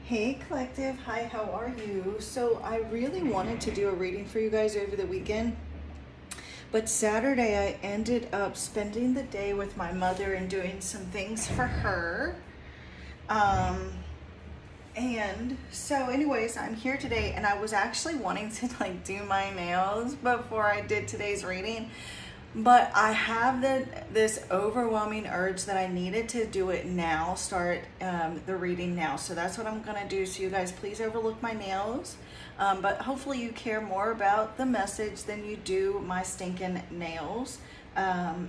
Hey Collective, hi, how are you? So I really wanted to do a reading for you guys over the weekend, but Saturday I ended up spending the day with my mother and doing some things for her. And so anyways, I'm here today and I was actually wanting to do my nails before I did today's reading. But I have this overwhelming urge that I needed to do it now, start the reading now. So that's what I'm going to do. So you guys, please overlook my nails. But hopefully you care more about the message than you do my stinking nails. The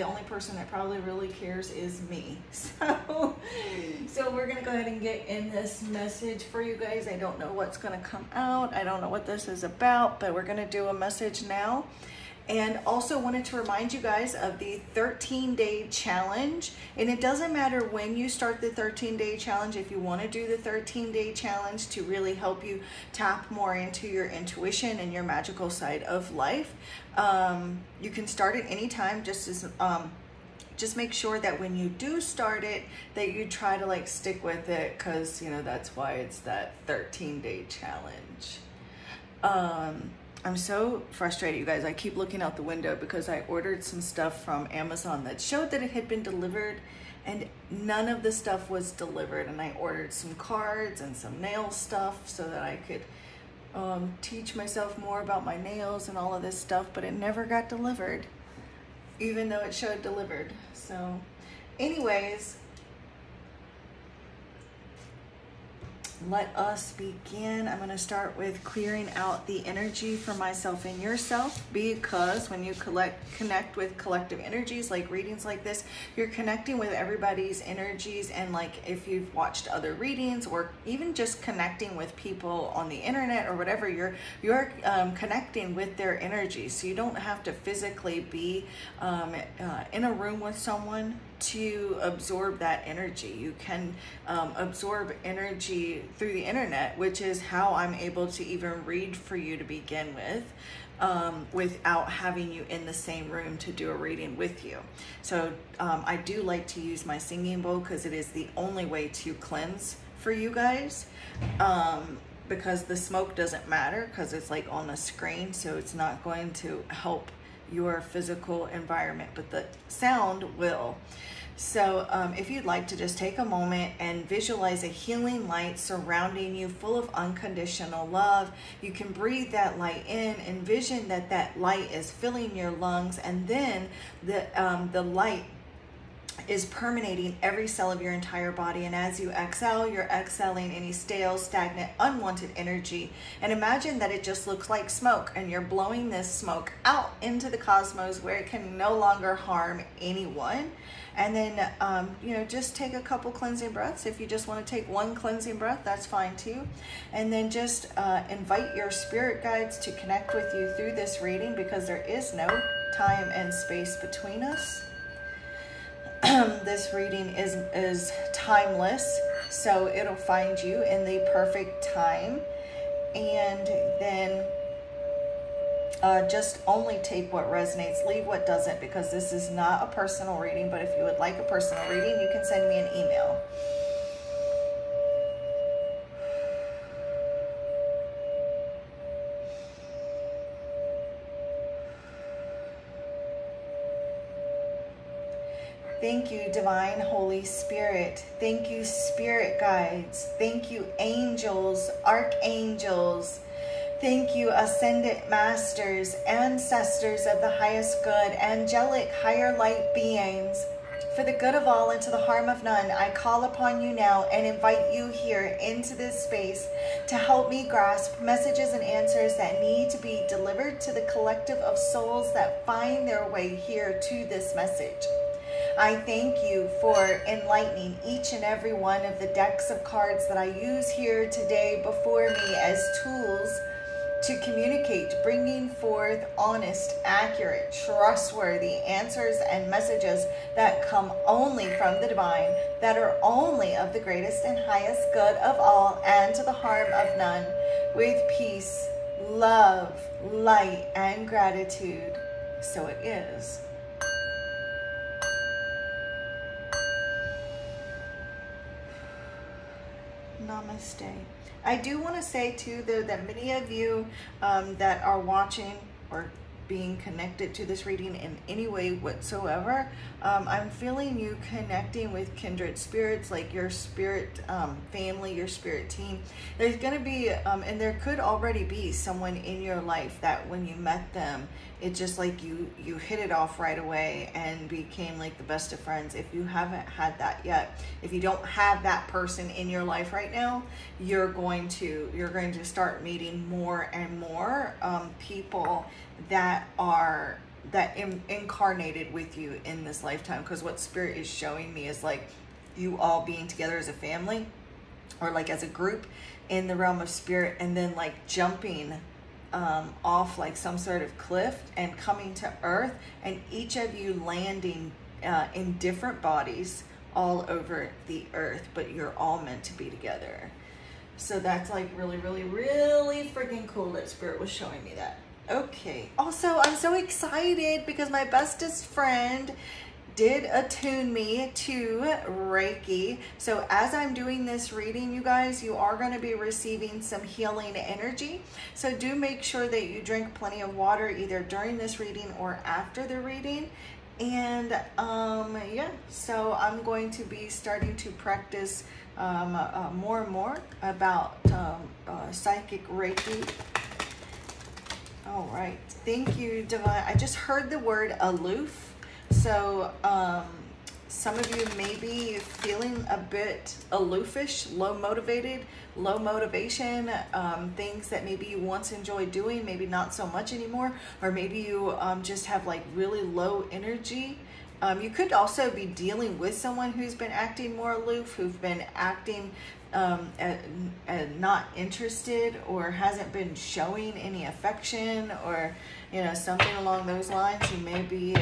only person that probably really cares is me. So we're going to go ahead and get in this message for you guys. I don't know what's going to come out. I don't know what this is about, but we're going to do a message now. And also wanted to remind you guys of the 13-day challenge. And it doesn't matter when you start the 13-day challenge. If you want to do the 13-day challenge to really help you tap more into your intuition and your magical side of life, you can start at any time. Just make sure that when you do start it, that you try to stick with it, because that's why it's that 13-day challenge. I'm so frustrated, you guys. I keep looking out the window because I ordered some stuff from Amazon that showed that it had been delivered, and none of the stuff was delivered. And I ordered some cards and some nail stuff so that I could teach myself more about my nails and all of this stuff, but it never got delivered, even though it showed delivered. So anyways, let us begin. I'm going to start with clearing out the energy for myself and yourself, because when you connect with collective energies, like readings like this, you're connecting with everybody's energies. And if you've watched other readings, or even just connecting with people on the internet or whatever, you're connecting with their energies. So you don't have to physically be in a room with someone to absorb that energy. You can absorb energy through the internet, which is how I'm able to even read for you to begin with, without having you in the same room to do a reading with you. So I do like to use my singing bowl, because it is the only way to cleanse for you guys, because the smoke doesn't matter, because it's on a screen, so it's not going to help your physical environment, but the sound will. So if you'd like to just take a moment and visualize a healing light surrounding you, full of unconditional love, you can breathe that light in, envision that light is filling your lungs, and then the light is permeating every cell of your entire body. And as you exhale, you're exhaling any stale, stagnant, unwanted energy. And imagine that it just looks like smoke, and you're blowing this smoke out into the cosmos where it can no longer harm anyone. And then, just take a couple cleansing breaths. If you just want to take one cleansing breath, that's fine too. And then just invite your spirit guides to connect with you through this reading, because there is no time and space between us. This reading is timeless, so it'll find you in the perfect time. And then just only take what resonates, leave what doesn't, because this is not a personal reading. But if you would like a personal reading, you can send me an email. Thank you, Divine Holy Spirit. Thank you, Spirit Guides. Thank you, Angels, Archangels. Thank you, Ascended Masters, Ancestors of the highest good, Angelic Higher Light Beings. For the good of all and to the harm of none, I call upon you now and invite you here into this space to help me grasp messages and answers that need to be delivered to the collective of souls that find their way here to this message. I thank you for enlightening each and every one of the decks of cards that I use here today before me as tools to communicate, bringing forth honest, accurate, trustworthy answers and messages that come only from the divine, that are only of the greatest and highest good of all and to the harm of none, with peace, love, light, and gratitude. So it is. Namaste. I do want to say too, though, that many of you that are watching or being connected to this reading in any way whatsoever, I'm feeling you connecting with kindred spirits, like your spirit family, your spirit team. There's going to be, and there could already be someone in your life that when you met them, it just like you hit it off right away and became like the best of friends. If you haven't had that yet, if you don't have that person in your life right now, you're going to start meeting more and more people that are incarnated with you in this lifetime. Because what spirit is showing me is like you all being together as a family or like as a group in the realm of spirit, and then like jumping off like some sort of cliff and coming to earth, and each of you landing in different bodies all over the earth, but you're all meant to be together. So that's like really, really, really freaking cool that spirit was showing me that. Okay. Also, I'm so excited because my bestest friend did attune me to Reiki. So as I'm doing this reading, you guys, you are going to be receiving some healing energy. So do make sure that you drink plenty of water either during this reading or after the reading. And yeah, so I'm going to be starting to practice more and more about psychic Reiki. All right. Thank you, Divine. I just heard the word aloof. So some of you may be feeling a bit aloofish, low motivated, low motivation, things that maybe you once enjoyed doing, maybe not so much anymore, or maybe you just have like really low energy. You could also be dealing with someone who's been acting more aloof, who've been acting not interested, or hasn't been showing any affection, or something along those lines. You may be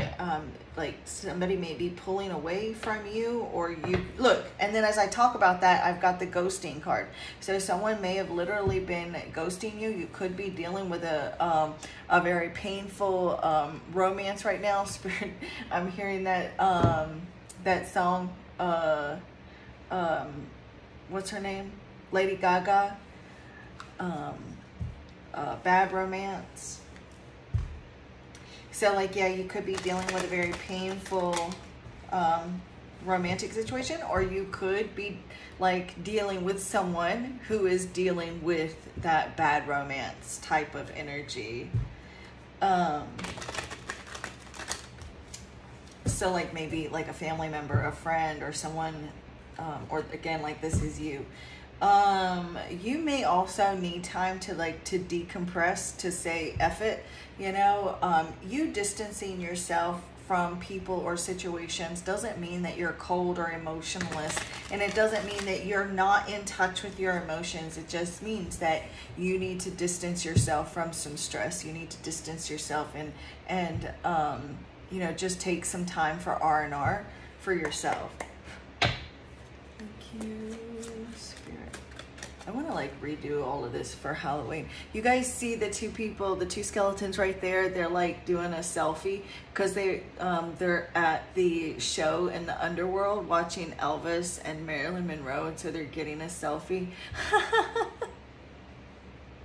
like somebody may be pulling away from you, or you look. And then as I talk about that, I've got the ghosting card. So someone may have literally been ghosting you. You could be dealing with a very painful romance right now. Spirit, I'm hearing that that song. What's her name? Lady Gaga. Bad Romance. So like, yeah, you could be dealing with a very painful romantic situation, or you could be like dealing with someone who is dealing with that bad romance type of energy. So like maybe like a family member, a friend, or someone, or again, like this is you. You may also need time to decompress, to say F it, you distancing yourself from people or situations doesn't mean that you're cold or emotionless, and it doesn't mean that you're not in touch with your emotions. It just means that you need to distance yourself from some stress. You need to distance yourself and just take some time for R&R for yourself. Thank you, Spirit. I want to redo all of this for Halloween. You guys see the two people, the two skeletons right there? They're doing a selfie because they're at the show in the underworld watching Elvis and Marilyn Monroe, and so they're getting a selfie.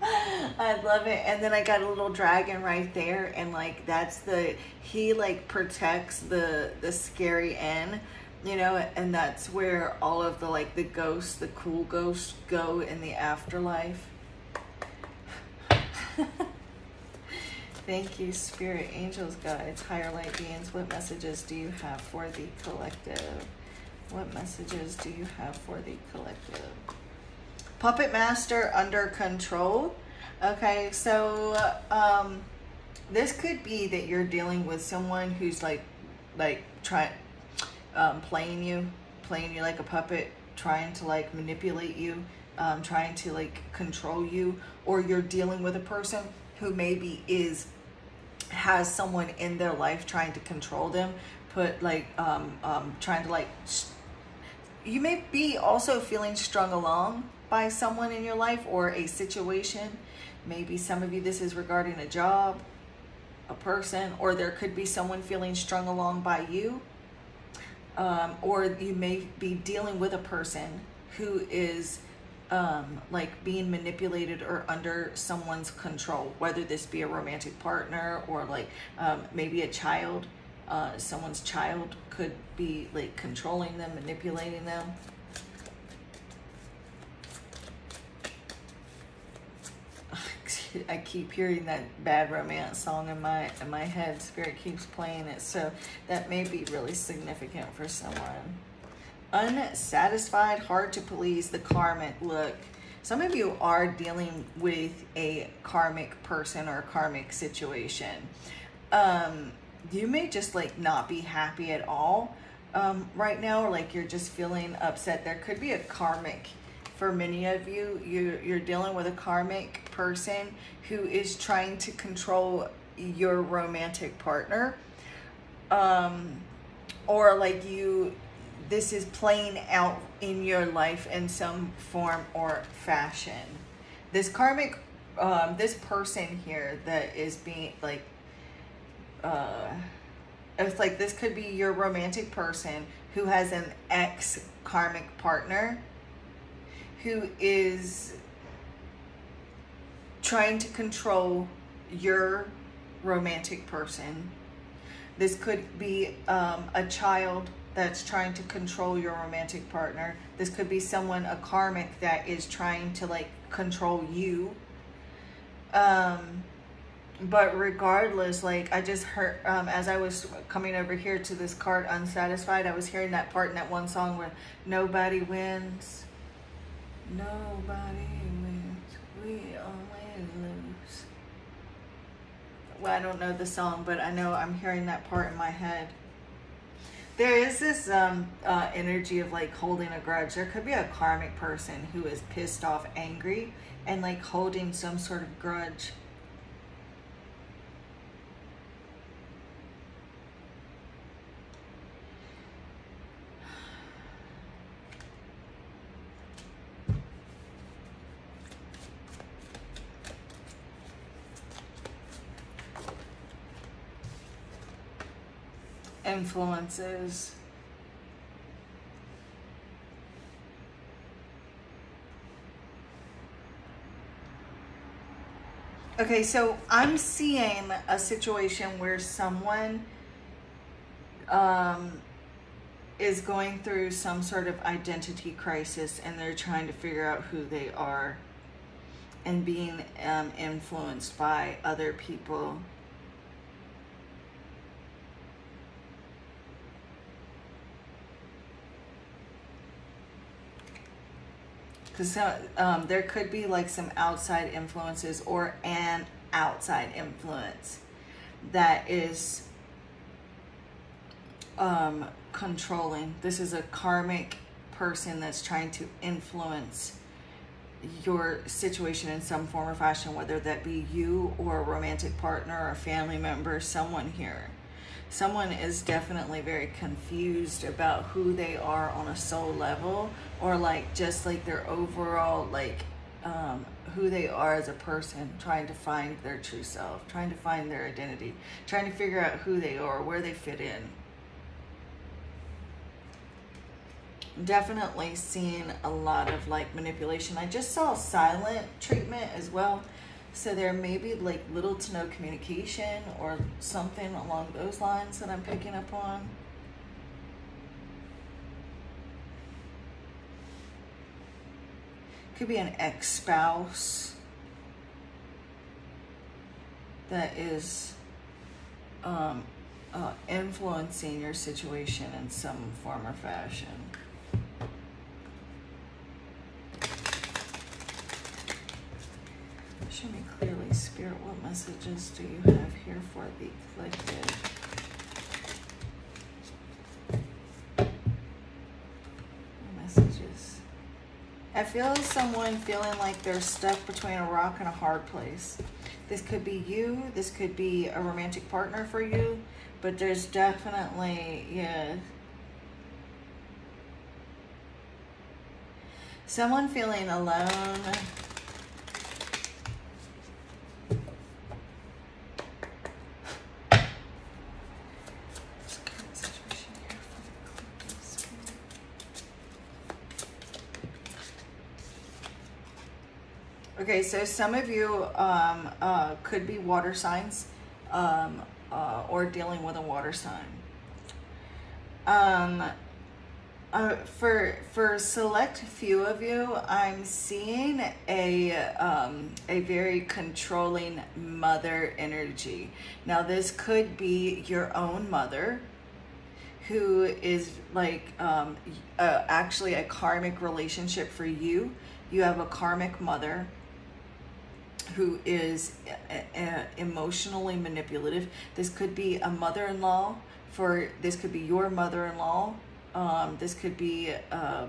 I love it. And then I got a little dragon right there, and he protects the scary end. And that's where all of the ghosts, the cool ghosts, go in the afterlife. Thank you, Spirit, Angels, Guides, Higher Light Beings. What messages do you have for the collective? What messages do you have for the collective? Puppet Master under control. Okay, so this could be that you're dealing with someone who's playing you like a puppet, trying to manipulate you, trying to control you, or you're dealing with a person who maybe has someone in their life trying to control them, trying to you may be also feeling strung along by someone in your life or a situation. Maybe some of you, this is regarding a job, a person, or there could be someone feeling strung along by you. Or you may be dealing with a person who is like being manipulated or under someone's control, whether this be a romantic partner or like maybe a child. Someone's child could be like controlling them, manipulating them. I keep hearing that Bad Romance song in my head. Spirit keeps playing it, so that may be really significant for someone. Unsatisfied, hard to please, the karmic. Look, some of you are dealing with a karmic person or a karmic situation. You may just like not be happy at all right now, or like you're just feeling upset. There could be a karmic. For many of you, you're dealing with a karmic person who is trying to control your romantic partner. Or like this is playing out in your life in some form or fashion. This karmic, this person here that is being like, it's like this could be your romantic person who has an ex-karmic partner who is trying to control your romantic person. This could be a child that's trying to control your romantic partner. This could be someone, a karmic, that is trying to like control you. But regardless, like I just heard, as I was coming over here to this card, Unsatisfied, I was hearing that part in that one song where nobody wins. Nobody wins, we always lose. Well, I don't know the song, but I know I'm hearing that part in my head. There is this energy of like holding a grudge. There could be a karmic person who is pissed off, angry, and like holding some sort of grudge. Influences. Okay, so I'm seeing a situation where someone is going through some sort of identity crisis and they're trying to figure out who they are and being influenced by other people. Because there could be like some outside influences or an outside influence that is controlling. This is a karmic person that's trying to influence your situation in some form or fashion, whether that be you or a romantic partner or a family member, someone here. Someone is definitely very confused about who they are on a soul level, or like just like their overall like who they are as a person, trying to find their true self, trying to find their identity, trying to figure out who they are, where they fit in. Definitely seeing a lot of like manipulation. I just saw silent treatment as well. So there may be like little to no communication or something along those lines that I'm picking up on. Could be an ex-spouse that is influencing your situation in some form or fashion. Show me clearly, Spirit, what messages do you have here for the collective? Messages. I feel someone feeling like they're stuck between a rock and a hard place. This could be you, this could be a romantic partner for you, but there's definitely, yeah, someone feeling alone. Okay, so some of you could be water signs or dealing with a water sign. For select few of you, I'm seeing a very controlling mother energy. Now, this could be your own mother, who is like actually a karmic relationship for you. You have a karmic mother who is emotionally manipulative. This could be a mother-in-law. This could be your mother-in-law. This could be a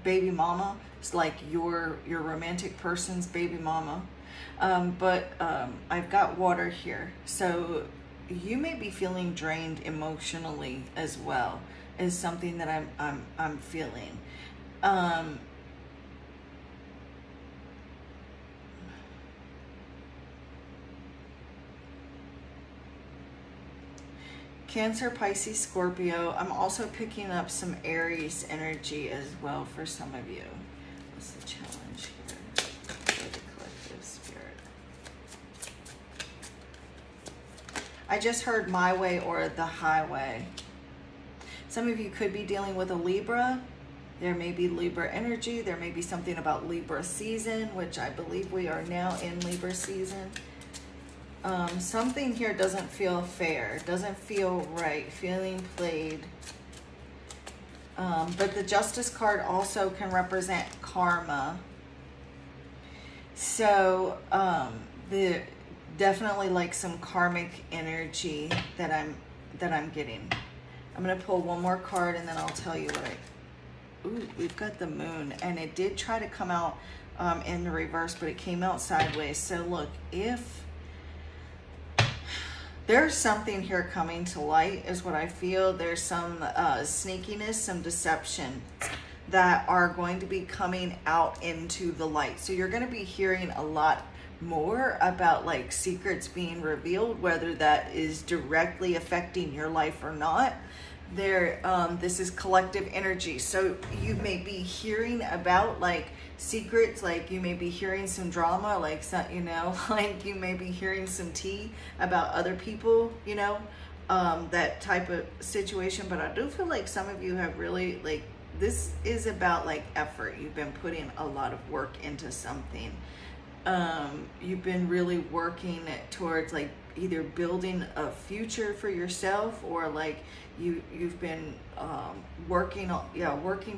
baby mama. It's like your romantic person's baby mama. But I've got water here, so you may be feeling drained emotionally as well. Is something that I'm feeling. Cancer, Pisces, Scorpio. I'm also picking up some Aries energy as well for some of you. What's the challenge here for the collective spirit? I just heard my way or the highway. Some of you could be dealing with a Libra. There may be Libra energy. There may be something about Libra season, which I believe we are now in Libra season. Something here doesn't feel fair, doesn't feel right, feeling played. But the Justice card also can represent karma. So the definitely like some karmic energy that I'm getting. I'm gonna pull one more card and then I'll tell you what ooh, we've got the moon, and it did try to come out in the reverse, but it came out sideways. So look, if there's something here coming to light is what I feel. There's some sneakiness, some deception that are going to be coming out into the light. So you're going to be hearing a lot more about like secrets being revealed, whether that is directly affecting your life or not. This is collective energy. So you may be hearing about like secrets, like you may be hearing some drama, like some, like you may be hearing some tea about other people, that type of situation. But I do feel like some of you have really like, this is about like effort. You've been putting a lot of work into something. You've been really working towards like either building a future for yourself, or like you've been working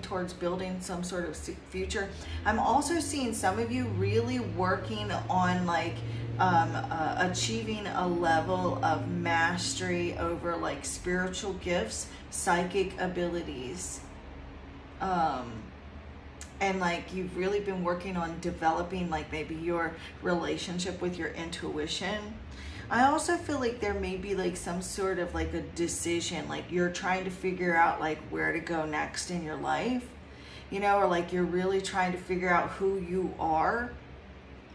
towards building some sort of future. I'm also seeing some of you really working on like achieving a level of mastery over like spiritual gifts, psychic abilities. And like you've really been working on developing like maybe your relationship with your intuition. I also feel like there may be like some sort of like a decision, like you're trying to figure out like where to go next in your life, or like you're really trying to figure out who you are,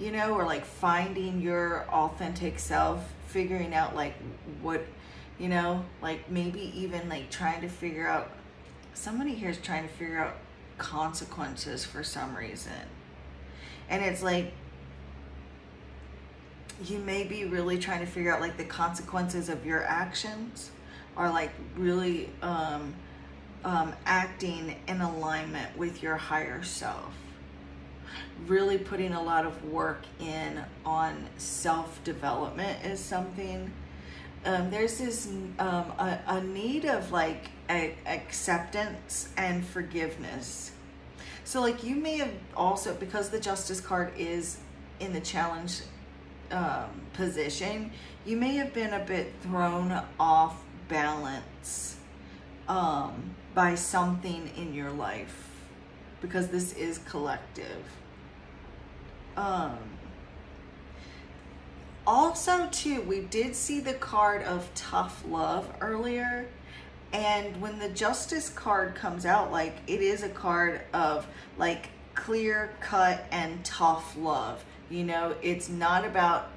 or like finding your authentic self, figuring out like what, like maybe even like trying to figure out, somebody here is trying to figure out consequences for some reason. And it's like you may be really trying to figure out like the consequences of your actions, or like really acting in alignment with your higher self, really putting a lot of work in on self-development is something. There's this a need of like acceptance and forgiveness. So like you may have also, because the Justice card is in the challenge position, you may have been a bit thrown off balance by something in your life, because this is collective. Also too, we did see the card of tough love earlier, and when the Justice card comes out, like it is a card of like clear cut and tough love. It's not about,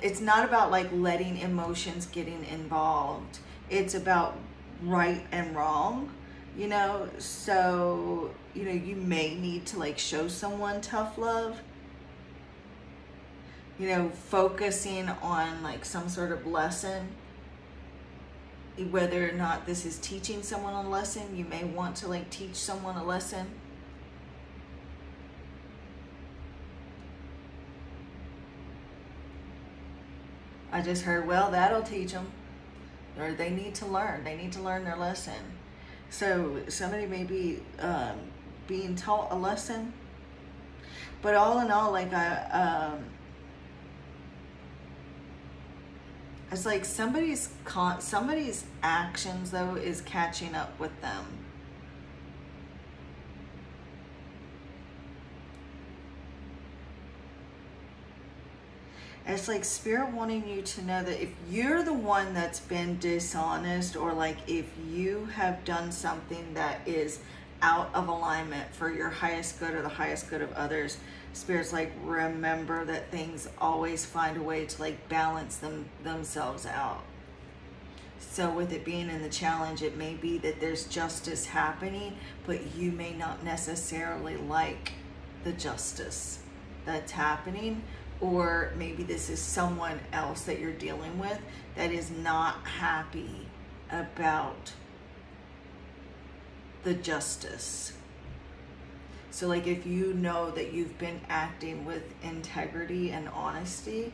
it's not about like letting emotions getting involved. It's about right and wrong. you know? So, you know, you may need to like show someone tough love, you know, focusing on like some sort of lesson. Whether or not this is teaching someone a lesson, you may want to like teach someone a lesson. I just heard, well, that'll teach them. Or they need to learn. They need to learn their lesson. So somebody may be being taught a lesson. But all in all, like it's like somebody's actions though is catching up with them. It's like Spirit wanting you to know that if you're the one that's been dishonest, or like if you have done something that is out of alignment for your highest good or the highest good of others, Spirit's like, remember that things always find a way to like balance themselves out. So with it being in the challenge, it may be that there's justice happening, but you may not necessarily like the justice that's happening. Or maybe this is someone else that you're dealing with that is not happy about the justice. So like if you know that you've been acting with integrity and honesty,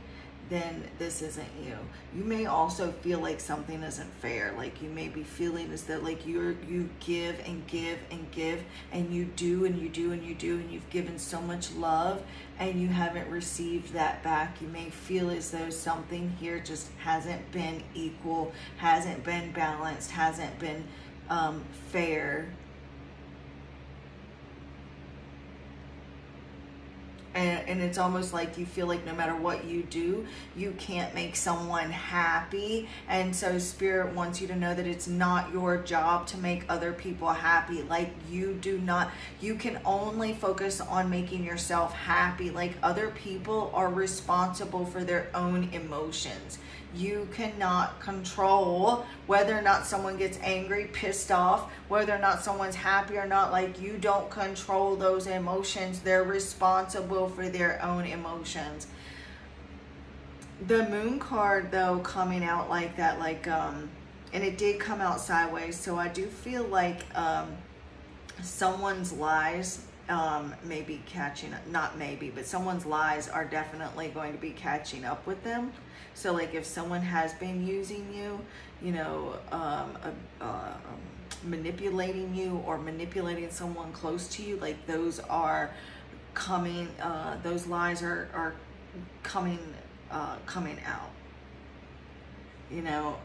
then this isn't you. You may also feel like something isn't fair. Like you may be feeling as though like you give and give and give, and you do and you do and you do, and you've given so much love and you haven't received that back. You may feel as though something here just hasn't been equal, hasn't been balanced, hasn't been fair. And it's almost like you feel like no matter what you do, you can't make someone happy. And so Spirit wants you to know that it's not your job to make other people happy. Like you can only focus on making yourself happy. Like other people are responsible for their own emotions. You cannot control whether or not someone gets angry, pissed off, whether or not someone's happy or not. Like you don't control those emotions. They're responsible for their own emotions. The Moon card though coming out like that, like and it did come out sideways, so I do feel like someone's lies may be catching up, not maybe, but someone's lies are definitely going to be catching up with them. So like if someone has been using you, you know, manipulating you or manipulating someone close to you, like those are coming, those lies are coming out, you know.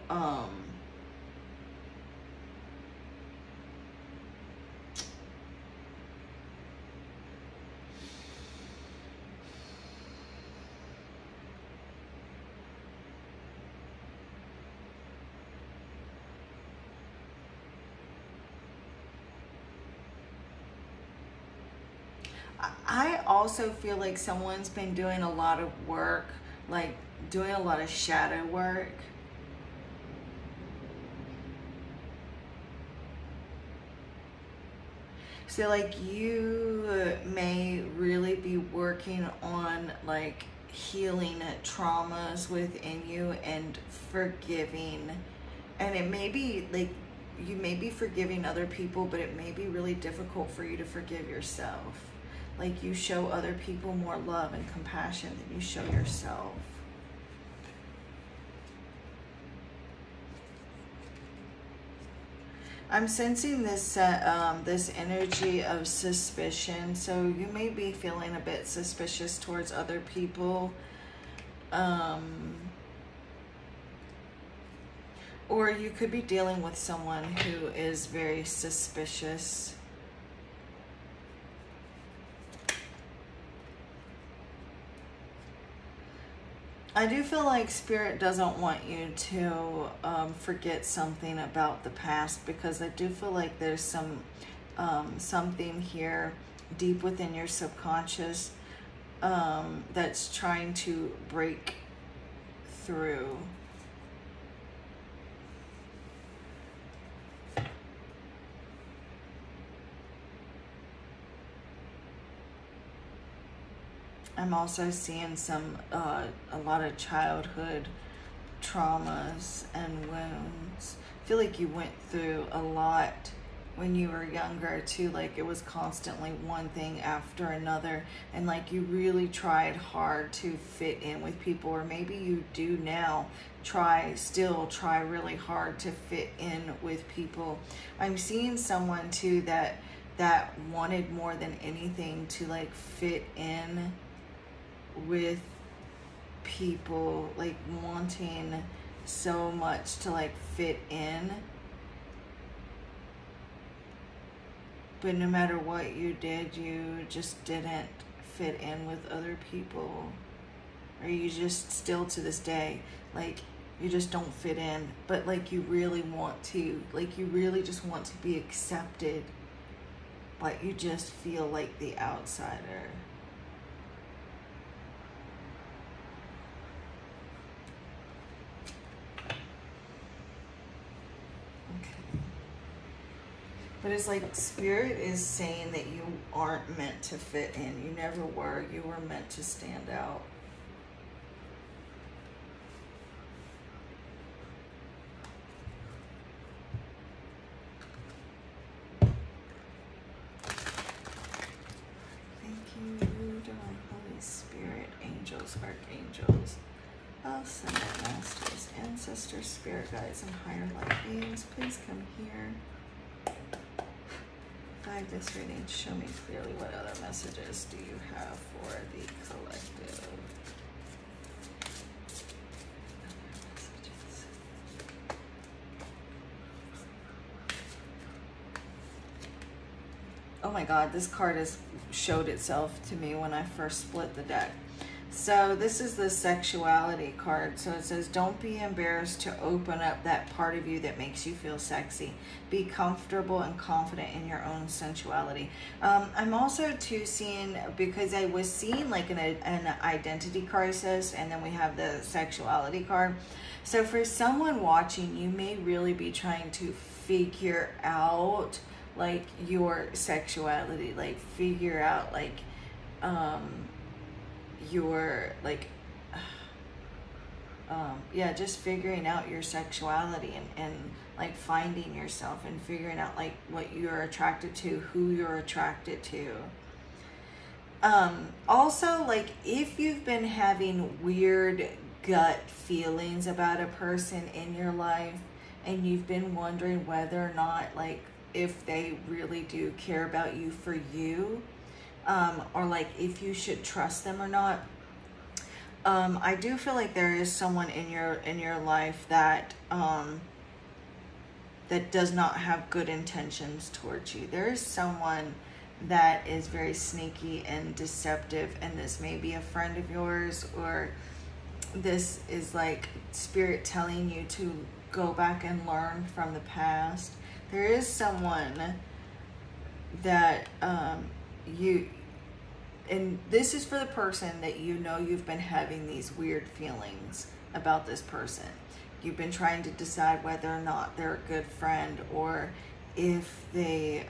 I also feel like someone's been doing a lot of work, like doing a lot of shadow work. So like you may really be working on like healing traumas within you and forgiving. And it may be like you may be forgiving other people, but it may be really difficult for you to forgive yourself. Like you show other people more love and compassion than you show yourself. I'm sensing this this energy of suspicion. So you may be feeling a bit suspicious towards other people. Or you could be dealing with someone who is very suspicious. I do feel like Spirit doesn't want you to forget something about the past, because I do feel like there's some something here deep within your subconscious that's trying to break through. I'm also seeing a lot of childhood traumas and wounds. I feel like you went through a lot when you were younger too, like it was constantly one thing after another, and like you really tried hard to fit in with people, or maybe you do now still try really hard to fit in with people. I'm seeing someone too that wanted more than anything to like fit in with people, like wanting so much to like fit in, but no matter what you did, you just didn't fit in with other people, or you just still to this day, like you just don't fit in, but like you really want to, like you really just want to be accepted, but you just feel like the outsider. But it's like Spirit is saying that you aren't meant to fit in. You never were. You were meant to stand out. Thank you, Divine Holy Spirit, angels, archangels, ascended masters, ancestors, spirit guides, and higher light beings. Please come here. Guide this reading. Show me clearly what other messages do you have for the collective. Other messages. Oh my God, this card has showed itself to me when I first split the deck. So this is the sexuality card. So it says, don't be embarrassed to open up that part of you that makes you feel sexy. Be comfortable and confident in your own sensuality. I'm also too seeing, because I was seeing like an identity crisis, and then we have the sexuality card. So for someone watching, you may really be trying to figure out like your sexuality, like figure out like your like yeah, just figuring out your sexuality, and like finding yourself and figuring out like what you're attracted to, who you're attracted to. Also, like if you've been having weird gut feelings about a person in your life, and you've been wondering whether or not like if they really do care about you for you, or like if you should trust them or not. I do feel like there is someone in your life that that does not have good intentions towards you. There is someone that is very sneaky and deceptive, and this may be a friend of yours, or this is like Spirit telling you to go back and learn from the past. There is someone that and this is for the person that you know you've been having these weird feelings about this person. You've been trying to decide whether or not they're a good friend, or if they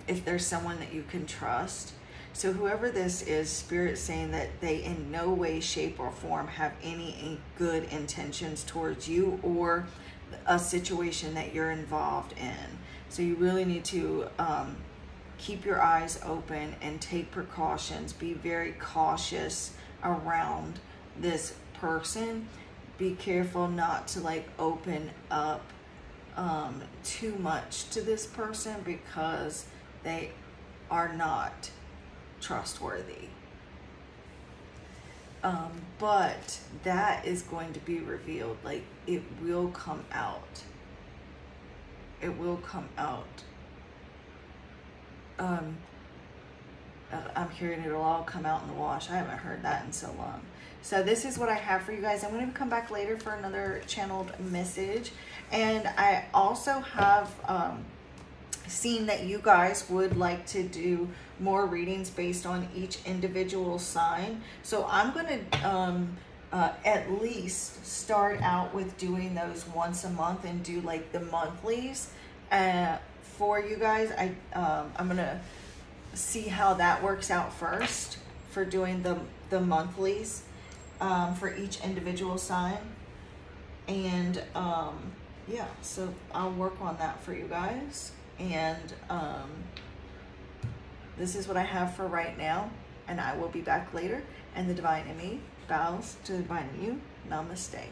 if there's someone that you can trust. So whoever this is, Spirit saying that they in no way, shape, or form have any good intentions towards you or a situation that you're involved in. So you really need to keep your eyes open and take precautions. Be very cautious around this person. Be careful not to like open up too much to this person, because they are not trustworthy. But that is going to be revealed. Like it will come out. It will come out. I'm hearing it'll all come out in the wash. I haven't heard that in so long. So this is what I have for you guys. I'm going to come back later for another channeled message. And I also have seen that you guys would like to do more readings based on each individual sign. So I'm going to at least start out with doing those once a month and do like the monthlies for you guys. I'm gonna see how that works out first, for doing the monthlies for each individual sign. And yeah, so I'll work on that for you guys. And this is what I have for right now, and I will be back later. And the divine in me bows to the divine in you. Namaste.